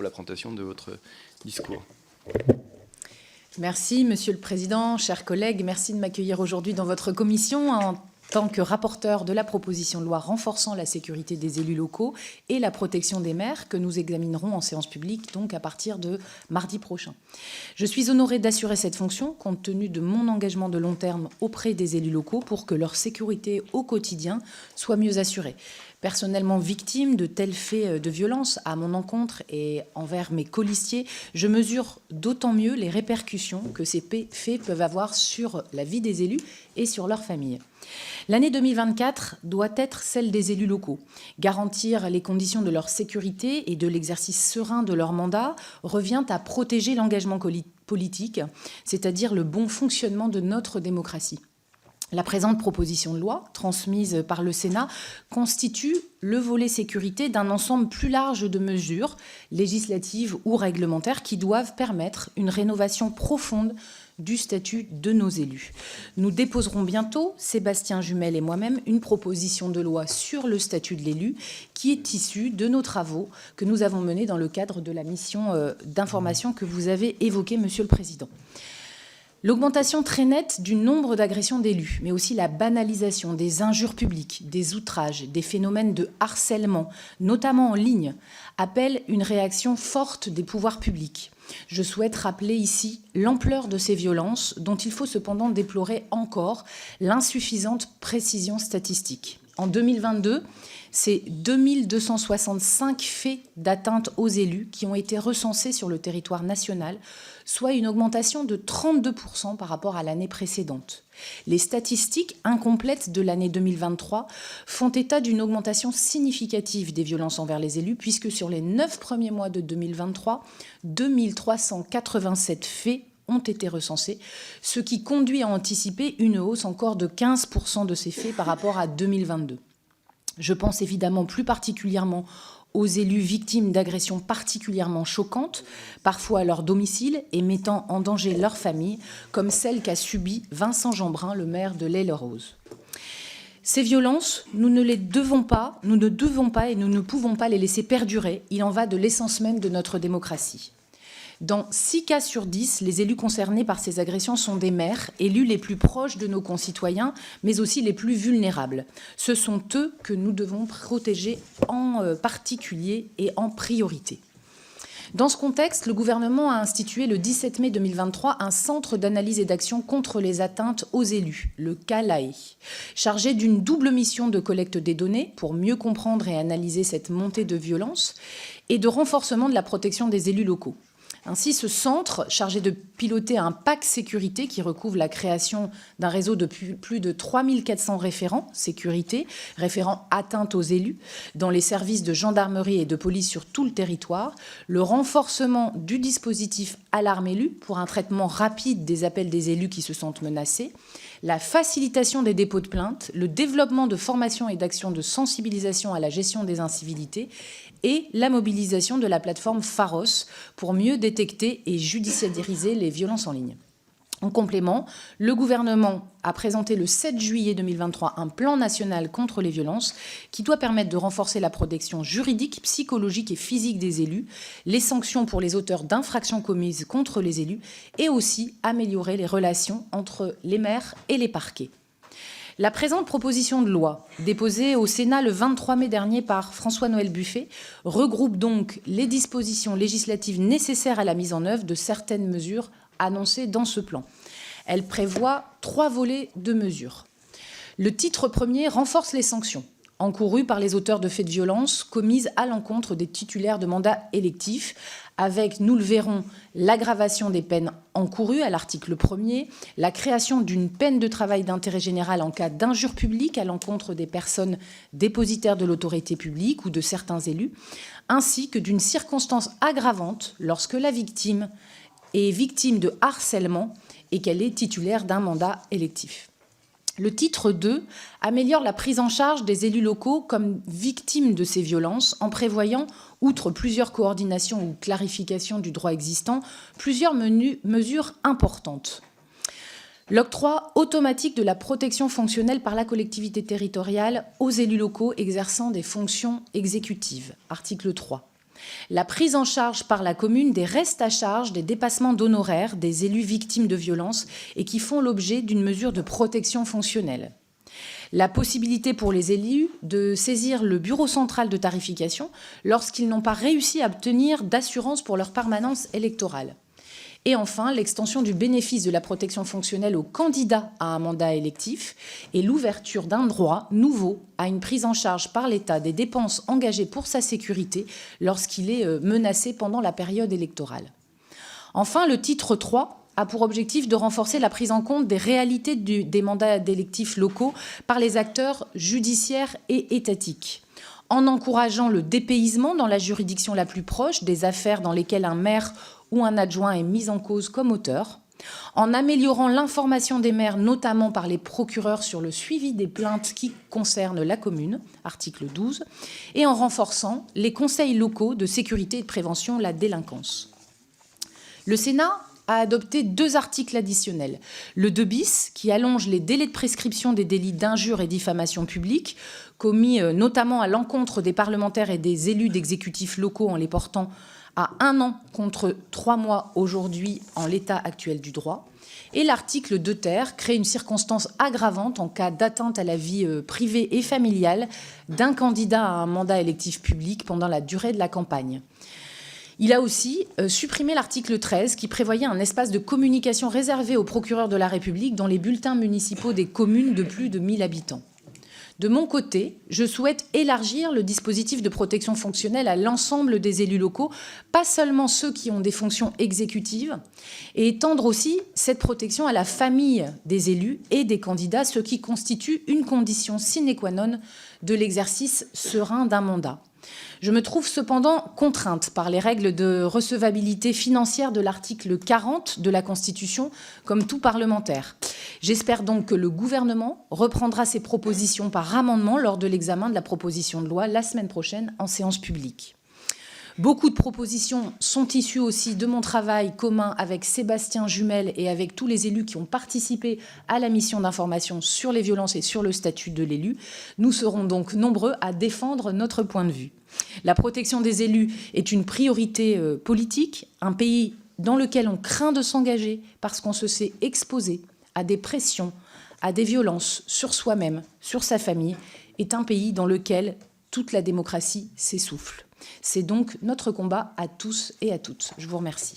pour la présentation de votre discours. Merci, Monsieur le Président, chers collègues. Merci de m'accueillir aujourd'hui dans votre commission en tant que rapporteur de la proposition de loi renforçant la sécurité des élus locaux et la protection des maires que nous examinerons en séance publique, donc à partir de mardi prochain. Je suis honorée d'assurer cette fonction compte tenu de mon engagement de long terme auprès des élus locaux pour que leur sécurité au quotidien soit mieux assurée. Personnellement victime de tels faits de violence à mon encontre et envers mes colistiers, je mesure d'autant mieux les répercussions que ces faits peuvent avoir sur la vie des élus et sur leurs familles. L'année 2024 doit être celle des élus locaux. Garantir les conditions de leur sécurité et de l'exercice serein de leur mandat revient à protéger l'engagement politique, c'est-à-dire le bon fonctionnement de notre démocratie. La présente proposition de loi, transmise par le Sénat, constitue le volet sécurité d'un ensemble plus large de mesures législatives ou réglementaires qui doivent permettre une rénovation profonde du statut de nos élus. Nous déposerons bientôt, Sébastien Jumel et moi-même, une proposition de loi sur le statut de l'élu qui est issue de nos travaux que nous avons menés dans le cadre de la mission d'information que vous avez évoquée, Monsieur le Président. L'augmentation très nette du nombre d'agressions d'élus, mais aussi la banalisation des injures publiques, des outrages, des phénomènes de harcèlement, notamment en ligne, appellent une réaction forte des pouvoirs publics. Je souhaite rappeler ici l'ampleur de ces violences, dont il faut cependant déplorer encore l'insuffisante précision statistique. En 2022, c'est 2265 faits d'atteinte aux élus qui ont été recensés sur le territoire national, soit une augmentation de 32% par rapport à l'année précédente. Les statistiques incomplètes de l'année 2023 font état d'une augmentation significative des violences envers les élus, puisque sur les 9 premiers mois de 2023, 2387 faits ont été recensés, ce qui conduit à anticiper une hausse encore de 15% de ces faits par rapport à 2022. Je pense évidemment plus particulièrement aux élus victimes d'agressions particulièrement choquantes, parfois à leur domicile et mettant en danger leur famille, comme celle qu'a subie Vincent Jeanbrun, le maire de l'Haye-le-Rose. Ces violences, nous ne devons pas et nous ne pouvons pas les laisser perdurer. Il en va de l'essence même de notre démocratie. Dans 6 cas sur 10, les élus concernés par ces agressions sont des maires, élus les plus proches de nos concitoyens, mais aussi les plus vulnérables. Ce sont eux que nous devons protéger en particulier et en priorité. Dans ce contexte, le gouvernement a institué le 17 mai 2023 un centre d'analyse et d'action contre les atteintes aux élus, le CALAE, chargé d'une double mission de collecte des données pour mieux comprendre et analyser cette montée de violence et de renforcement de la protection des élus locaux. Ainsi, ce centre, chargé de piloter un pacte sécurité qui recouvre la création d'un réseau de plus de 3400 référents sécurité, référents atteintes aux élus, dans les services de gendarmerie et de police sur tout le territoire, le renforcement du dispositif Alarme élu pour un traitement rapide des appels des élus qui se sentent menacés, la facilitation des dépôts de plaintes, le développement de formations et d'actions de sensibilisation à la gestion des incivilités et la mobilisation de la plateforme Pharos pour mieux détecter et judiciariser les violences en ligne. En complément, le gouvernement a présenté le 7 juillet 2023 un plan national contre les violences qui doit permettre de renforcer la protection juridique, psychologique et physique des élus, les sanctions pour les auteurs d'infractions commises contre les élus et aussi améliorer les relations entre les maires et les parquets. La présente proposition de loi, déposée au Sénat le 23 mai dernier par François-Noël Buffet, regroupe donc les dispositions législatives nécessaires à la mise en œuvre de certaines mesures annoncées dans ce plan. Elle prévoit 3 volets de mesures. Le titre premier renforce les sanctions encourues par les auteurs de faits de violence commises à l'encontre des titulaires de mandats électifs, avec, nous le verrons, l'aggravation des peines encourues à l'article 1er, la création d'une peine de travail d'intérêt général en cas d'injure publique à l'encontre des personnes dépositaires de l'autorité publique ou de certains élus, ainsi que d'une circonstance aggravante lorsque la victime est victime de harcèlement et qu'elle est titulaire d'un mandat électif. Le titre 2 améliore la prise en charge des élus locaux comme victimes de ces violences en prévoyant, outre plusieurs coordinations ou clarifications du droit existant, plusieurs mesures importantes. L'octroi automatique de la protection fonctionnelle par la collectivité territoriale aux élus locaux exerçant des fonctions exécutives, article 3. La prise en charge par la commune des restes à charge, des dépassements d'honoraires des élus victimes de violences et qui font l'objet d'une mesure de protection fonctionnelle. La possibilité pour les élus de saisir le bureau central de tarification lorsqu'ils n'ont pas réussi à obtenir d'assurance pour leur permanence électorale. Et enfin, l'extension du bénéfice de la protection fonctionnelle aux candidats à un mandat électif et l'ouverture d'un droit nouveau à une prise en charge par l'État des dépenses engagées pour sa sécurité lorsqu'il est menacé pendant la période électorale. Enfin, le titre 3 a pour objectif de renforcer la prise en compte des réalités des mandats électifs locaux par les acteurs judiciaires et étatiques, en encourageant le dépaysement dans la juridiction la plus proche des affaires dans lesquelles un maire ou un adjoint est mis en cause comme auteur, en améliorant l'information des maires, notamment par les procureurs sur le suivi des plaintes qui concernent la commune, article 12, et en renforçant les conseils locaux de sécurité et de prévention de la délinquance. Le Sénat a adopté 2 articles additionnels. Le 2 bis, qui allonge les délais de prescription des délits d'injure et diffamation publique, commis notamment à l'encontre des parlementaires et des élus d'exécutifs locaux en les portant à 1 an contre 3 mois aujourd'hui en l'état actuel du droit. Et l'article 2 ter crée une circonstance aggravante en cas d'atteinte à la vie privée et familiale d'un candidat à un mandat électif public pendant la durée de la campagne. Il a aussi supprimé l'article 13 qui prévoyait un espace de communication réservé aux procureurs de la République dans les bulletins municipaux des communes de plus de 1000 habitants. De mon côté, je souhaite élargir le dispositif de protection fonctionnelle à l'ensemble des élus locaux, pas seulement ceux qui ont des fonctions exécutives, et étendre aussi cette protection à la famille des élus et des candidats, ce qui constitue une condition sine qua non de l'exercice serein d'un mandat. Je me trouve cependant contrainte par les règles de recevabilité financière de l'article 40 de la Constitution, comme tout parlementaire. J'espère donc que le gouvernement reprendra ses propositions par amendement lors de l'examen de la proposition de loi la semaine prochaine en séance publique. Beaucoup de propositions sont issues aussi de mon travail commun avec Sébastien Jumel et avec tous les élus qui ont participé à la mission d'information sur les violences et sur le statut de l'élu. Nous serons donc nombreux à défendre notre point de vue. La protection des élus est une priorité politique. Un pays dans lequel on craint de s'engager parce qu'on se sait exposé à des pressions, à des violences sur soi-même, sur sa famille, est un pays dans lequel toute la démocratie s'essouffle. C'est donc notre combat à tous et à toutes. Je vous remercie.